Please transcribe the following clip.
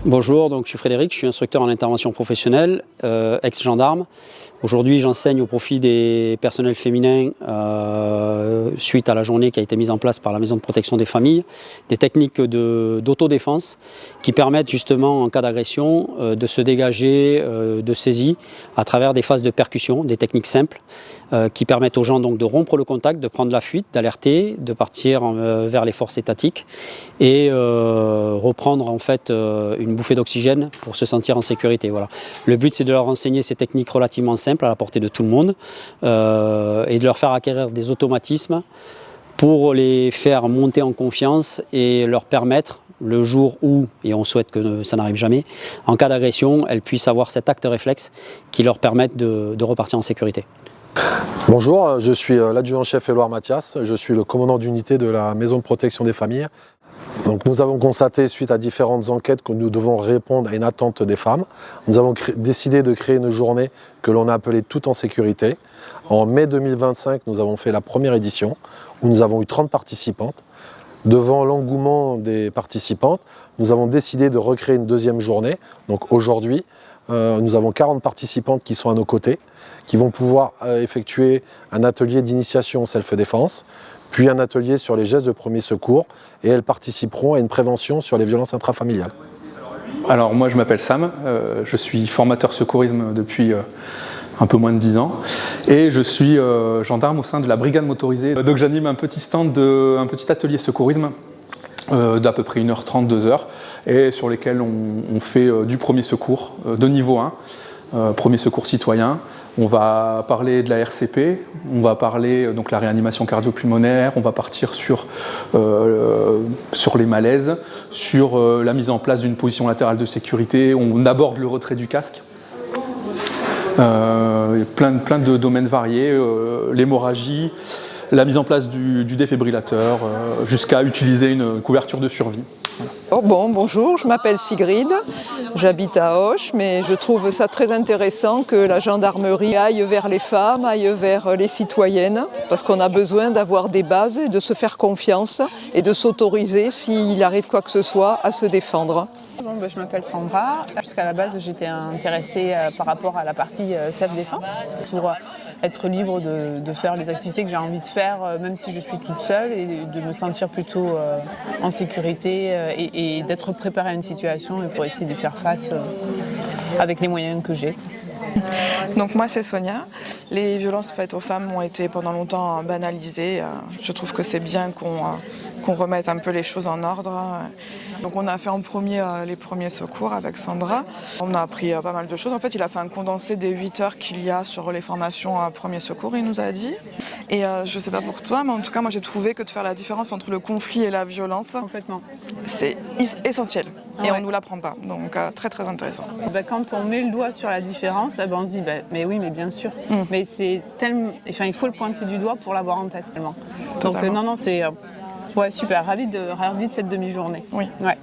Bonjour, donc je suis Frédéric, je suis instructeur en intervention professionnelle, ex-gendarme. Aujourd'hui, j'enseigne au profit des personnels féminins suite à la journée qui a été mise en place par la Maison de protection des familles, des techniques d'autodéfense qui permettent justement en cas d'agression de se dégager de saisie à travers des phases de percussion, des techniques simples qui permettent aux gens donc de rompre le contact, de prendre la fuite, d'alerter, de partir vers les forces étatiques et reprendre en fait une bouffée d'oxygène pour se sentir en sécurité. Voilà. Le but, c'est de leur enseigner ces techniques relativement simples à la portée de tout le monde et de leur faire acquérir des automatismes pour les faire monter en confiance et leur permettre, le jour où, et on souhaite que ça n'arrive jamais, en cas d'agression, elles puissent avoir cet acte réflexe qui leur permette de repartir en sécurité. Bonjour, je suis l'adjudant-chef Éloire Mathias, je suis le commandant d'unité de la Maison de protection des familles. Donc nous avons constaté, suite à différentes enquêtes, que nous devons répondre à une attente des femmes. Nous avons décidé de créer une journée que l'on a appelée Tout en sécurité. En mai 2025, nous avons fait la première édition, où nous avons eu 30 participantes. Devant l'engouement des participantes, nous avons décidé de recréer une deuxième journée. Donc aujourd'hui, nous avons 40 participantes qui sont à nos côtés, qui vont pouvoir effectuer un atelier d'initiation en self-défense, puis un atelier sur les gestes de premier secours, et elles participeront à une prévention sur les violences intrafamiliales. Alors moi je m'appelle Sam, je suis formateur secourisme depuis un peu moins de 10 ans, et je suis gendarme au sein de la brigade motorisée. Donc j'anime un petit stand, un petit atelier secourisme d'à peu près 1h30, 2h, et sur lesquels on fait du premier secours de niveau 1, premier secours citoyen. On va parler de la RCP, on va parler donc la réanimation cardio-pulmonaire, on va partir sur les malaises, sur la mise en place d'une position latérale de sécurité, on aborde le retrait du casque. Plein de domaines variés, l'hémorragie, la mise en place du défibrillateur, jusqu'à utiliser une couverture de survie. Oh bonjour, je m'appelle Sigrid, j'habite à Auch, mais je trouve ça très intéressant que la gendarmerie aille vers les femmes, aille vers les citoyennes, parce qu'on a besoin d'avoir des bases et de se faire confiance et de s'autoriser, s'il arrive quoi que ce soit, à se défendre. Je m'appelle Sandra. Jusqu'à la base, j'étais intéressée par rapport à la partie self-défense, pour être libre de faire les activités que j'ai envie de faire, même si je suis toute seule, et de me sentir plutôt en sécurité et d'être préparée à une situation et pour essayer d'y faire face avec les moyens que j'ai. Donc moi c'est Sonia. Les violences faites aux femmes ont été pendant longtemps banalisées. Je trouve que c'est bien qu'on remette un peu les choses en ordre. Donc on a fait en premier les premiers secours avec Sandra. On a appris pas mal de choses. En fait il a fait un condensé des 8 heures qu'il y a sur les formations premiers secours, il nous a dit. Et je sais pas pour toi, mais en tout cas moi j'ai trouvé que de faire la différence entre le conflit et la violence, Complètement. c'est essentiel. Ah et ouais. on ne nous l'apprend pas, donc très très intéressant. Quand on met le doigt sur la différence, on se dit mais oui, mais bien sûr. Mais c'est tellement, il faut le pointer du doigt pour l'avoir en tête tellement. Donc Totalement. non, c'est super, ravi de cette demi-journée. Oui. Ouais.